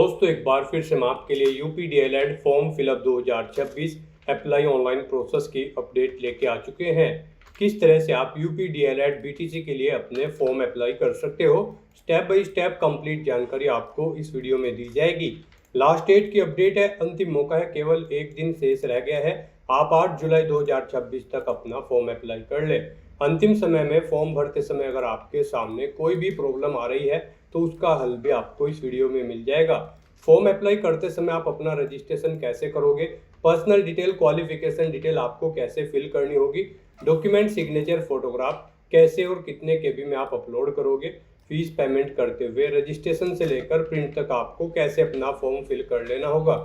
दोस्तों एक बार फिर से मैं आपके लिए UP DElEd form fill up 2026 apply online process की अपडेट लेके आ चुके हैं। किस तरह से आप यूपी डीएलएड बीटीसी के लिए अपने फॉर्म अप्लाई कर सकते हो, स्टेप बाय स्टेप कंप्लीट जानकारी आपको इस वीडियो में दी जाएगी। लास्ट डेट की अपडेट है, अंतिम मौका है, केवल एक दिन शेष रह गया है। आप 8 जुलाई 2026 तक अपना फॉर्म अप्लाई कर ले। अंतिम समय में फॉर्म भरते समय अगर आपके सामने कोई भी प्रॉब्लम आ रही है तो उसका हल भी आपको इस वीडियो में मिल जाएगा। फॉर्म अप्लाई करते समय आप अपना रजिस्ट्रेशन कैसे करोगे, पर्सनल डिटेल, क्वालिफिकेशन डिटेल आपको कैसे फिल करनी होगी, डॉक्यूमेंट, सिग्नेचर, फोटोग्राफ कैसे और कितने केबी में आप अपलोड करोगे, फीस पेमेंट करते हुए रजिस्ट्रेशन से लेकर प्रिंट तक आपको कैसे अपना फॉर्म फिल कर लेना होगा।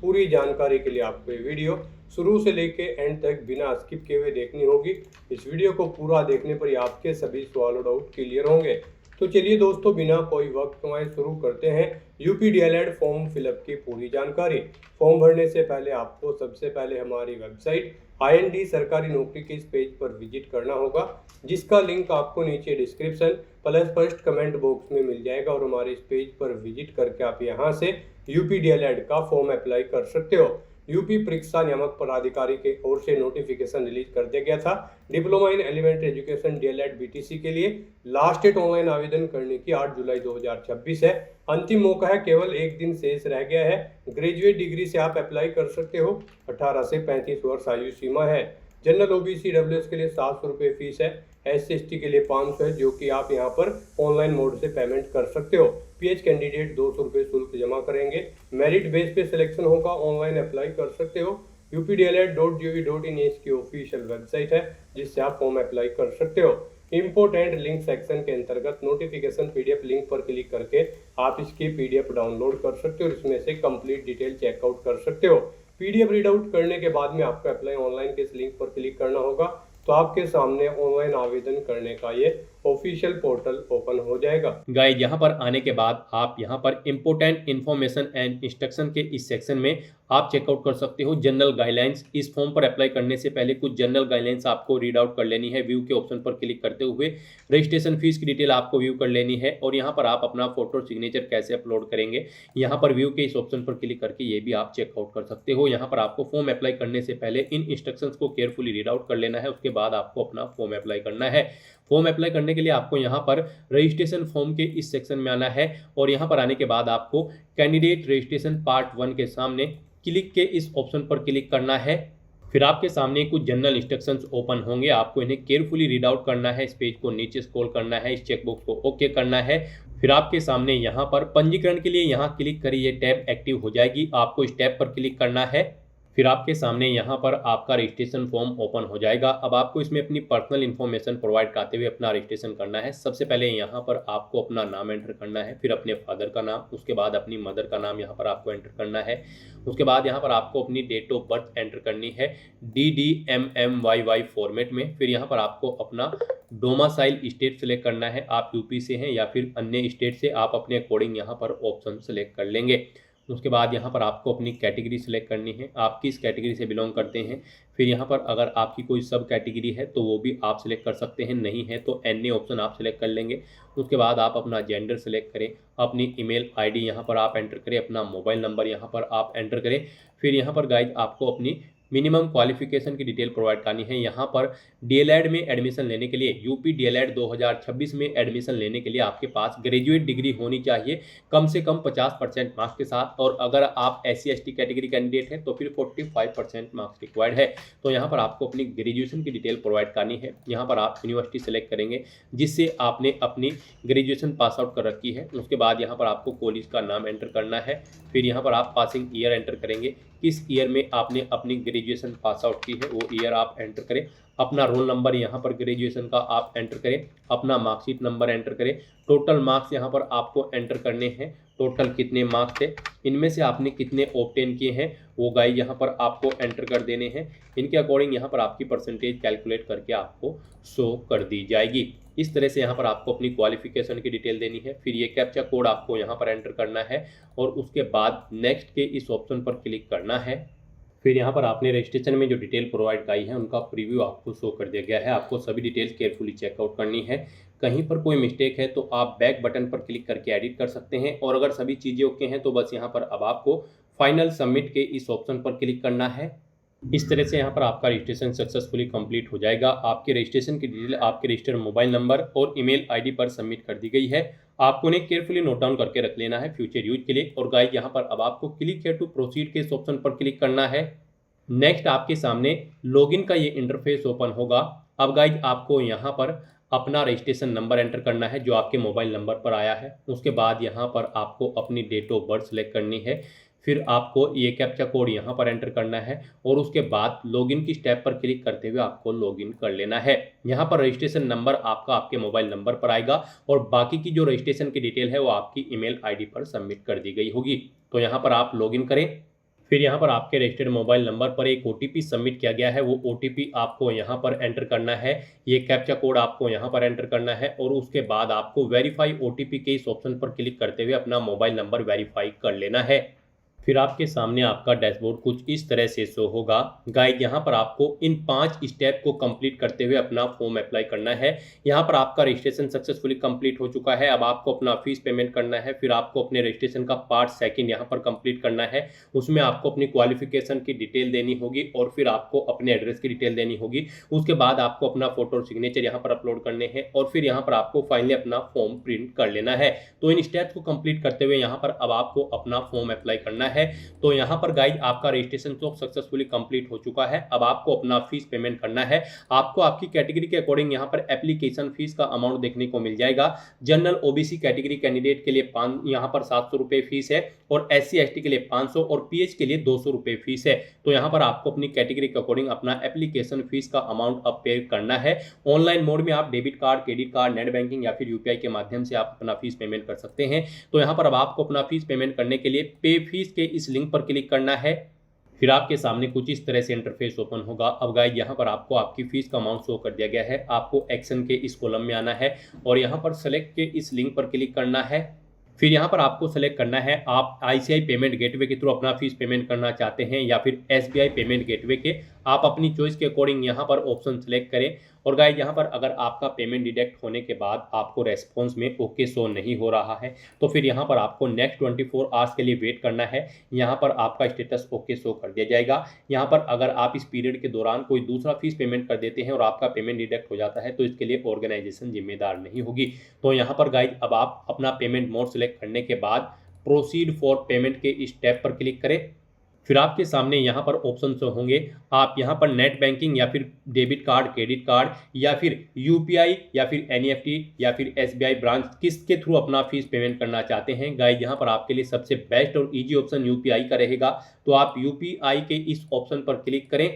पूरी जानकारी के लिए आपको ये वीडियो शुरू से लेके एंड तक बिना स्किप किए हुए देखनी होगी। इस वीडियो को पूरा देखने पर ही आपके सभी सवाल और डाउट क्लियर होंगे। तो चलिए दोस्तों, बिना कोई वक्त गंवाए शुरू करते हैं यूपी डीएलएड फॉर्म फिलअप की पूरी जानकारी। फॉर्म भरने से पहले आपको सबसे पहले हमारी वेबसाइट IND सरकारी नौकरी के इस पेज पर विजिट करना होगा, जिसका लिंक आपको नीचे description plus first comment box में मिल जाएगा। और हमारे इस पेज पर विजिट करके आप यहां से यूपी डीएलएड का फॉर्म अप्लाई कर सकते हो। यूपी परीक्षा नियामक प्राधिकारी के ओर से नोटिफिकेशन रिलीज कर दिया गया था। Diploma in elementary education DElEd BTC के लिए लास्ट डेट ऑनलाइन आवेदन करने की 8 जुलाई 2026 है। अंतिम मौका है, केवल एक दिन शेष रह गया है। ग्रेजुएट डिग्री से आप अप्लाई कर सकते हो। 18 से 35 वर्ष आयु सीमा है। जनरल ओबीसी डब्ल्यूएस के लिए 700 रुपये फीस है। SC/ST के लिए 500 है, जो कि आप यहां पर ऑनलाइन मोड से पेमेंट कर सकते हो। PH कैंडिडेट 200 रुपये शुल्क जमा करेंगे। मेरिट बेस पे सिलेक्शन होगा, ऑनलाइन अप्लाई कर सकते हो। updled.gov.in इसकी ऑफिशियल वेबसाइट है, जिससे आप फॉर्म अप्लाई कर सकते हो। इंपोर्टेंट लिंक सेक्शन के अंतर्गत नोटिफिकेशन PDF लिंक पर क्लिक करके आप इसकी PDF डाउनलोड कर सकते हो और इसमें से कंप्लीट डिटेल चेकआउट कर सकते हो। PDF रीड आउट करने के बाद में आपको अप्लाई ऑनलाइन के इस लिंक पर क्लिक करना होगा, तो आपके सामने ऑनलाइन आवेदन करने का ये ऑफिशियल पोर्टल ओपन हो जाएगा। गाइड यहाँ पर आने के बाद आप यहाँ पर इंपोर्टेंट इन्फॉर्मेशन एंड इंस्ट्रक्शन के इस सेक्शन में आप चेकआउट कर सकते हो जनरल गाइडलाइंस। इस फॉर्म पर अप्लाई करने से पहले कुछ जनरल गाइडलाइंस आपको रीड आउट कर लेनी है। व्यू के ऑप्शन पर क्लिक करते हुए रजिस्ट्रेशन फीस की डिटेल आपको व्यू कर लेनी है और यहाँ पर आप अपना फोटो सिग्नेचर कैसे अपलोड करेंगे, यहाँ पर व्यू के इस ऑप्शन पर क्लिक करके ये भी आप चेकआउट कर सकते हो। यहाँ पर आपको फॉर्म अप्लाई करने से पहले इन इंस्ट्रक्शंस को केयरफुली रीड आउट कर लेना है, उसके बाद आपको अपना फॉर्म अप्लाई करना है। फॉर्म अप्लाई करने के लिए आपको यहाँ पर रजिस्ट्रेशन फॉर्म के इस सेक्शन में आना है और यहाँ पर आने के बाद आपको कैंडिडेट रजिस्ट्रेशन पार्ट 1 के सामने क्लिक के इस ऑप्शन पर क्लिक करना है। फिर आपके सामने कुछ जनरल इंस्ट्रक्शंस ओपन होंगे, आपको इन्हें केयरफुली रीड आउट करना है। इस पेज को नीचे स्क्रॉल करना है, इस चेकबॉक्स को ओके करना है। फिर आपके सामने यहाँ पर पंजीकरण के लिए यहाँ क्लिक करिए, ये टैब एक्टिव हो जाएगी, आपको इस टैब पर क्लिक करना है। फिर आपके सामने यहाँ पर आपका रजिस्ट्रेशन फॉर्म ओपन हो जाएगा। अब आपको इसमें अपनी पर्सनल इन्फॉर्मेशन प्रोवाइड करते हुए अपना रजिस्ट्रेशन करना है। सबसे पहले यहाँ पर आपको अपना नाम एंटर करना है, फिर अपने फादर का नाम, उसके बाद अपनी मदर का नाम यहाँ पर आपको एंटर करना है। उसके बाद यहाँ पर आपको अपनी डेट ऑफ बर्थ एंटर करनी है DDMMYY फॉर्मेट में। फिर यहाँ पर आपको अपना डोमासाइल स्टेट सेलेक्ट करना है, आप यूपी से हैं या फिर अन्य स्टेट से, आप अपने अकॉर्डिंग यहाँ पर ऑप्शन सेलेक्ट कर लेंगे। उसके बाद यहाँ पर आपको अपनी कैटेगरी सिलेक्ट करनी है, आप किस कैटेगरी से बिलोंग करते हैं। फिर यहाँ पर अगर आपकी कोई सब कैटेगरी है तो वो भी आप सिलेक्ट कर सकते हैं, नहीं है तो NA ऑप्शन आप सिलेक्ट कर लेंगे। उसके बाद आप अपना जेंडर सेलेक्ट करें, अपनी ईमेल ID यहाँ पर आप एंटर करें, अपना मोबाइल नंबर यहाँ पर आप एंटर करें। फिर यहाँ पर गाइड आपको अपनी मिनिमम क्वालिफिकेशन की डिटेल प्रोवाइड करनी है। यहाँ पर डीएलएड में एडमिशन लेने के लिए, यूपी डीएलएड 2026 में एडमिशन लेने के लिए आपके पास ग्रेजुएट डिग्री होनी चाहिए कम से कम 50% मार्क्स के साथ, और अगर आप SC/ST कैटेगरी कैंडिडेट हैं तो फिर 45% मार्क्स रिक्वायर्ड है। तो यहाँ पर आपको अपनी ग्रेजुएशन की डिटेल प्रोवाइड करनी है। यहाँ पर आप यूनिवर्सिटी सेलेक्ट करेंगे जिससे आपने अपनी ग्रेजुएशन पास आउट कर रखी है। उसके बाद यहाँ पर आपको कॉलेज का नाम एंटर करना है। फिर यहाँ पर आप पासिंग ईयर एंटर करेंगे, किस ईयर में आपने अपनी ग्रेजुएशन पास आउट की है वो ईयर आप एंटर करें। अपना रोल नंबर यहाँ पर ग्रेजुएशन का आप एंटर करें, अपना मार्कशीट नंबर एंटर करें। टोटल मार्क्स यहाँ पर आपको एंटर करने हैं, टोटल कितने मार्क्स थे, इनमें से आपने कितने ऑब्टेन किए हैं वो गाइड यहाँ पर आपको एंटर कर देने हैं। इनके अकॉर्डिंग यहाँ पर आपकी परसेंटेज कैलकुलेट करके आपको शो कर दी जाएगी। इस तरह से यहाँ पर आपको अपनी क्वालिफिकेशन की डिटेल देनी है। फिर ये कैप्चा कोड आपको यहाँ पर एंटर करना है और उसके बाद नेक्स्ट के इस ऑप्शन पर क्लिक करना है। फिर यहाँ पर आपने रजिस्ट्रेशन में जो डिटेल प्रोवाइड कराई है उनका प्रीव्यू आपको शो कर दिया गया है। आपको सभी डिटेल्स केयरफुली चेकआउट करनी है। कहीं पर कोई मिस्टेक है तो आप बैक बटन पर क्लिक करके एडिट कर सकते हैं। और अगर सभी चीज़ें ओके हैं तो बस यहाँ पर अब आपको फाइनल सबमिट के इस ऑप्शन पर क्लिक करना है। इस तरह से यहाँ पर आपका रजिस्ट्रेशन सक्सेसफुली कंप्लीट हो जाएगा। आपके रजिस्ट्रेशन की डिटेल आपके रजिस्टर्ड मोबाइल नंबर और ईमेल आईडी पर सबमिट कर दी गई है। आपको उन्हें केयरफुली नोट डाउन करके रख लेना है फ्यूचर यूज के लिए। और गाइस यहाँ पर अब आपको क्लिक हियर टू प्रोसीड के इस ऑप्शन पर क्लिक करना है। नेक्स्ट आपके सामने लॉगिन का ये इंटरफेस ओपन होगा। अब गाइज आपको यहाँ पर अपना रजिस्ट्रेशन नंबर एंटर करना है जो आपके मोबाइल नंबर पर आया है। उसके बाद यहाँ पर आपको अपनी डेट ऑफ बर्थ सेलेक्ट करनी है। फिर आपको ये कैप्चा कोड यहाँ पर एंटर करना है और उसके बाद लॉगिन की स्टेप पर क्लिक करते हुए आपको लॉगिन कर लेना है। यहाँ पर रजिस्ट्रेशन नंबर आपका आपके मोबाइल नंबर पर आएगा और बाकी की जो रजिस्ट्रेशन की डिटेल है वो आपकी ईमेल आईडी पर सबमिट कर दी गई होगी। तो यहाँ पर आप लॉगिन करें। फिर यहाँ पर आपके रजिस्टर्ड मोबाइल नंबर पर एक OTP सबमिट किया गया है। वो OTP आपको यहाँ पर एंटर करना है। ये कैप्चा कोड आपको यहाँ पर एंटर करना है और उसके बाद आपको वेरीफाई OTP के इस ऑप्शन पर क्लिक करते हुए अपना मोबाइल नंबर वेरीफाई कर लेना है। फिर आपके सामने आपका डैशबोर्ड कुछ इस तरह से शो होगा। गाइड यहाँ पर आपको इन 5 स्टेप को कंप्लीट करते हुए अपना फॉर्म अप्लाई करना है। यहाँ पर आपका रजिस्ट्रेशन सक्सेसफुली कंप्लीट हो चुका है। अब आपको अपना फीस पेमेंट करना है। फिर आपको अपने रजिस्ट्रेशन का पार्ट सेकंड यहाँ पर कंप्लीट करना है। उसमें आपको अपनी क्वालिफिकेशन की डिटेल देनी होगी और फिर आपको अपने एड्रेस की डिटेल देनी होगी। उसके बाद आपको अपना फोटो और सिग्नेचर यहाँ पर अपलोड करने हैं और फिर यहाँ पर आपको फाइनली अपना फॉर्म प्रिंट कर लेना है। तो इन स्टेप्स को कंप्लीट करते हुए यहाँ पर अब आपको अपना फॉर्म अप्लाई करना है। तो यहाँ पर गाइज आपका रजिस्ट्रेशन तो सक्सेसफुली कंप्लीट हो चुका है। अब आपको अपना फीस पेमेंट करना है। आपको आपकी कैटेगरी के अकॉर्डिंग यहाँ पर एप्लीकेशन फीस का अमाउंट देखने को मिल जाएगा। जनरल OBC कैटेगरी कैंडिडेट के लिए यहाँ पर 700 रुपये फीस है और SC ST के लिए 500 और PH के लिए 200 रुपये फीस है। तो यहाँ पर आपको अपनी कैटेगरी के अकॉर्डिंग अपना एप्लीकेशन फीस का अमाउंट अब पे करना है। ऑनलाइन मोड में आप debit card, credit card, net banking या फिर UPI के माध्यम से आप अपना फीस पेमेंट कर सकते हैं। तो यहाँ पर अब आपको अपना फीस पेमेंट करने के लिए पे फीस के इस लिंक पर क्लिक करना है। फिर आपके सामने कुछ इस तरह से इंटरफेस ओपन होगा। अब गाइस यहाँ पर आपको आपकी फीस का अमाउंट शो कर दिया गया है। आपको एक्शन के इस कॉलम में आना है और यहाँ पर सेलेक्ट के इस लिंक पर क्लिक करना है। फिर यहाँ पर आपको सेलेक्ट करना है आप ICI पेमेंट गेटवे के थ्रू अपना फीस पेमेंट करना चाहते हैं या फिर SBI पेमेंट गेटवे के। आप अपनी चॉइस के अकॉर्डिंग यहाँ पर ऑप्शन सेलेक्ट करें। और गाइस यहाँ पर अगर आपका पेमेंट डिडक्ट होने के बाद आपको रेस्पॉन्स में ओके शो नहीं हो रहा है तो फिर यहाँ पर आपको नेक्स्ट 24 आवर्स के लिए वेट करना है। यहाँ पर आपका स्टेटस ओके शो कर दिया जाएगा। यहाँ पर अगर आप इस पीरियड के दौरान कोई दूसरा फीस पेमेंट कर देते हैं और आपका पेमेंट डिडक्ट हो जाता है तो इसके लिए ऑर्गेनाइजेशन जिम्मेदार नहीं होगी। तो यहाँ पर गाइस अब आप अपना पेमेंट मोड सेलेक्ट करने के बाद प्रोसीड फॉर पेमेंट के इस टैब पर क्लिक करें। फिर आपके सामने यहाँ पर ऑप्शन होंगे। आप यहाँ पर नेट बैंकिंग या फिर डेबिट कार्ड, क्रेडिट कार्ड या फिर UPI या फिर NEFT या फिर SBI ब्रांच किसके थ्रू अपना फीस पेमेंट करना चाहते हैं। गाइस यहाँ पर आपके लिए सबसे बेस्ट और इजी ऑप्शन UPI का रहेगा। तो आप UPI के इस ऑप्शन पर क्लिक करें।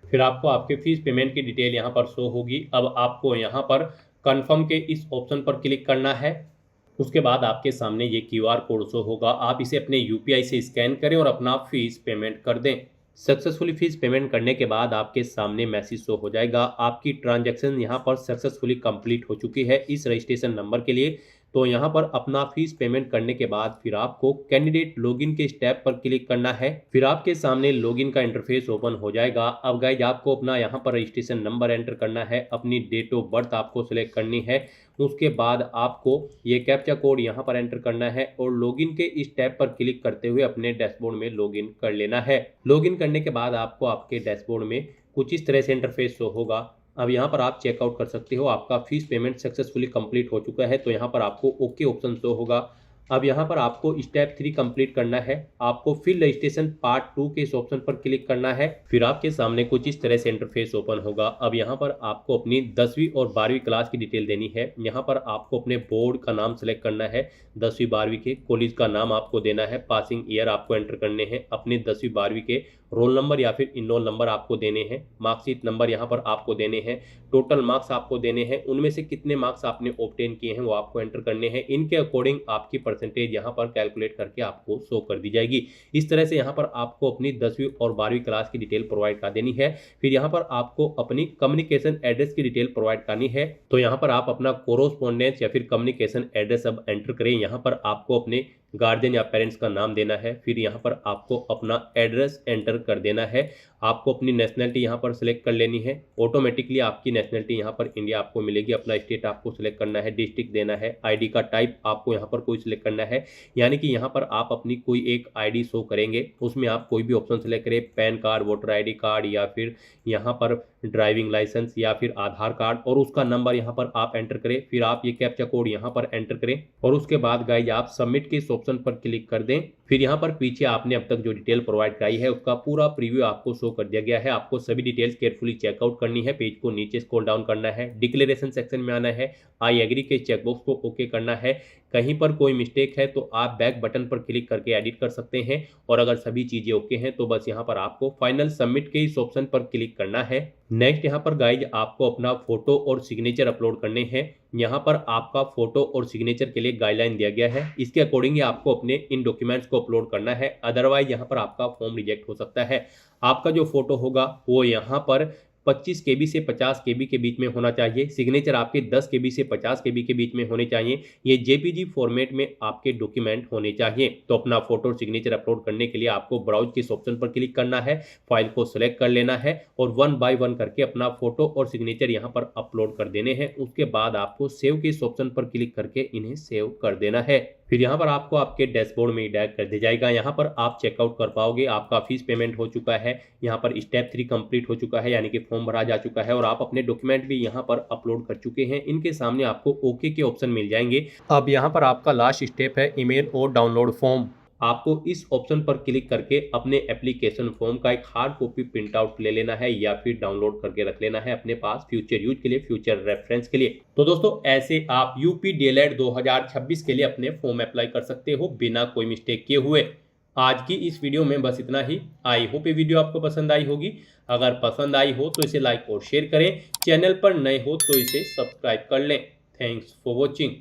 फिर आपको आपके फीस पेमेंट की डिटेल यहाँ पर शो होगी। अब आपको यहाँ पर कन्फर्म के इस ऑप्शन पर क्लिक करना है। उसके बाद आपके सामने ये QR कोड शो होगा। आप इसे अपने UPI से स्कैन करें और अपना फीस पेमेंट कर दें। सक्सेसफुली फीस पेमेंट करने के बाद आपके सामने मैसेज शो हो जाएगा। आपकी ट्रांजैक्शन यहाँ पर सक्सेसफुली कंप्लीट हो चुकी है इस रजिस्ट्रेशन नंबर के लिए। तो यहाँ पर अपना फीस पेमेंट करने के बाद फिर आपको कैंडिडेट लॉगिन के स्टेप पर क्लिक करना है। फिर आपके सामने लॉगिन का इंटरफेस ओपन हो जाएगा। अब गाइज आपको अपना यहाँ पर रजिस्ट्रेशन नंबर एंटर करना है, अपनी डेट ऑफ बर्थ आपको सिलेक्ट करनी है। उसके बाद आपको ये कैप्चा कोड यहाँ पर एंटर करना है और लॉगिन के इस टैब पर क्लिक करते हुए अपने डैशबोर्ड में लॉगिन कर लेना है। लॉगिन करने के बाद आपको आपके डैशबोर्ड में कुछ इस तरह से इंटरफेस शो होगा। अब यहाँ पर आप चेकआउट कर सकते हो। आपका फीस पेमेंट सक्सेसफुली कंप्लीट हो चुका है। तो यहाँ पर आपको ओके ऑप्शन शो होगा। अब यहाँ पर आपको स्टेप 3 कंप्लीट करना है। आपको फिर रजिस्ट्रेशन पार्ट 2 के इस ऑप्शन पर क्लिक करना है। फिर आपके सामने कुछ इस तरह से इंटरफेस ओपन होगा। अब यहाँ पर आपको अपनी 10वीं और 12वीं क्लास की डिटेल देनी है। यहाँ पर आपको अपने बोर्ड का नाम सेलेक्ट करना है, 10वीं 12वीं के कॉलेज का नाम आपको देना है, पासिंग ईयर आपको एंटर करने हैं, अपने 10वीं 12वीं के रोल नंबर या फिर इनरोल नंबर आपको देने हैं, मार्कशीट नंबर यहाँ पर आपको देने हैं, टोटल मार्क्स आपको देने हैं, उनमें से कितने मार्क्स आपने ऑब्टेन किए हैं वो आपको एंटर करने हैं। इनके अकॉर्डिंग आपकी परसेंटेज यहाँ पर कैलकुलेट करके आपको शो कर दी जाएगी। इस तरह से यहाँ पर आपको अपनी 10वीं और 12वीं क्लास की डिटेल प्रोवाइड कर देनी है। फिर यहाँ पर आपको अपनी कम्युनिकेशन एड्रेस की डिटेल प्रोवाइड करनी है। तो यहाँ पर आप अपना कोरोस्पोंडेंस या फिर कम्युनिकेशन एड्रेस अब एंटर करें। यहाँ पर आपको अपने गार्जियन या पेरेंट्स का नाम देना है। फिर यहाँ पर आपको अपना एड्रेस एंटर कर देना है। आपको अपनी नेशनलिटी यहाँ पर सिलेक्ट कर लेनी है। ऑटोमेटिकली आपकी नेशनलिटी यहाँ पर इंडिया आपको मिलेगी। अपना स्टेट आपको सिलेक्ट करना है, डिस्ट्रिक्ट देना है, आईडी का टाइप आपको यहाँ पर कोई सिलेक्ट करना है, यानी कि यहाँ पर आप अपनी कोई एक आईडी शो करेंगे, उसमें आप कोई भी ऑप्शन सिलेक्ट करें, pan card, voter ID card या फिर यहाँ पर ड्राइविंग लाइसेंस या फिर आधार कार्ड, और उसका नंबर यहाँ पर आप एंटर करें। फिर आप ये कैप्चा कोड यहाँ पर एंटर करें और उसके बाद गाइज आप सबमिट के इस ऑप्शन पर क्लिक कर दें। फिर यहाँ पर पीछे आपने अब तक जो डिटेल प्रोवाइड कराई है उसका पूरा प्रीव्यू आपको शो कर दिया गया है। आपको सभी डिटेल्स केयरफुली चेकआउट करनी है। पेज को नीचे स्क्रॉल डाउन करना है, डिक्लेरेशन सेक्शन में आना है, आई एग्री के चेकबॉक्स को ओके करना है। कहीं पर कोई मिस्टेक है तो आप बैक बटन पर क्लिक करके एडिट कर सकते हैं, और अगर सभी चीजें ओके हैं तो बस यहाँ पर आपको फाइनल सबमिट के इस ऑप्शन पर क्लिक करना है। नेक्स्ट यहाँ पर गाइज आपको अपना फोटो और सिग्नेचर अपलोड करने हैं। यहाँ पर आपका फोटो और सिग्नेचर के लिए गाइडलाइन दिया गया है, इसके अकॉर्डिंग आपको अपने इन डॉक्यूमेंट्स को अपलोड करना है, अदरवाइज यहाँ पर आपका फॉर्म रिजेक्ट हो सकता है। आपका जो फोटो होगा वो यहाँ पर 25 KB से 50 KB के बीच में होना चाहिए। सिग्नेचर आपके 10 KB से 50 KB के बीच में होने चाहिए। ये JPG फॉर्मेट में आपके डॉक्यूमेंट होने चाहिए। तो अपना फोटो और सिग्नेचर अपलोड करने के लिए आपको ब्राउज के इस ऑप्शन पर क्लिक करना है, फाइल को सिलेक्ट कर लेना है और 1 बाय 1 करके अपना फोटो और सिग्नेचर यहाँ पर अपलोड कर देने हैं। उसके बाद आपको सेव के इस ऑप्शन पर क्लिक करके इन्हें सेव कर देना है। फिर यहाँ पर आपको आपके डैशबोर्ड में डायरेक्ट कर दिया जाएगा। यहाँ पर आप चेकआउट कर पाओगे, आपका फीस पेमेंट हो चुका है, यहाँ पर स्टेप 3 कंप्लीट हो चुका है, यानी कि फॉर्म भरा जा चुका है, और आप अपने डॉक्यूमेंट भी यहाँ पर अपलोड कर चुके हैं। इनके सामने आपको ओके के ऑप्शन मिल जाएंगे। अब यहाँ पर आपका लास्ट स्टेप है ईमेल और डाउनलोड फॉर्म। आपको इस ऑप्शन पर क्लिक करके अपने एप्लीकेशन फॉर्म का एक हार्ड कॉपी प्रिंट आउट ले लेना है या फिर डाउनलोड करके रख लेना है अपने पास फ्यूचर यूज के लिए, फ्यूचर रेफरेंस के लिए। तो दोस्तों ऐसे आप यूपी DLED 2026 के लिए अपने फॉर्म अप्लाई कर सकते हो बिना कोई मिस्टेक किए हुए। आज की इस वीडियो में बस इतना ही। आई होप ये वीडियो आपको पसंद आई होगी। अगर पसंद आई हो तो इसे लाइक और शेयर करें। चैनल पर नए हो तो इसे सब्सक्राइब कर लें। Thanks for watching.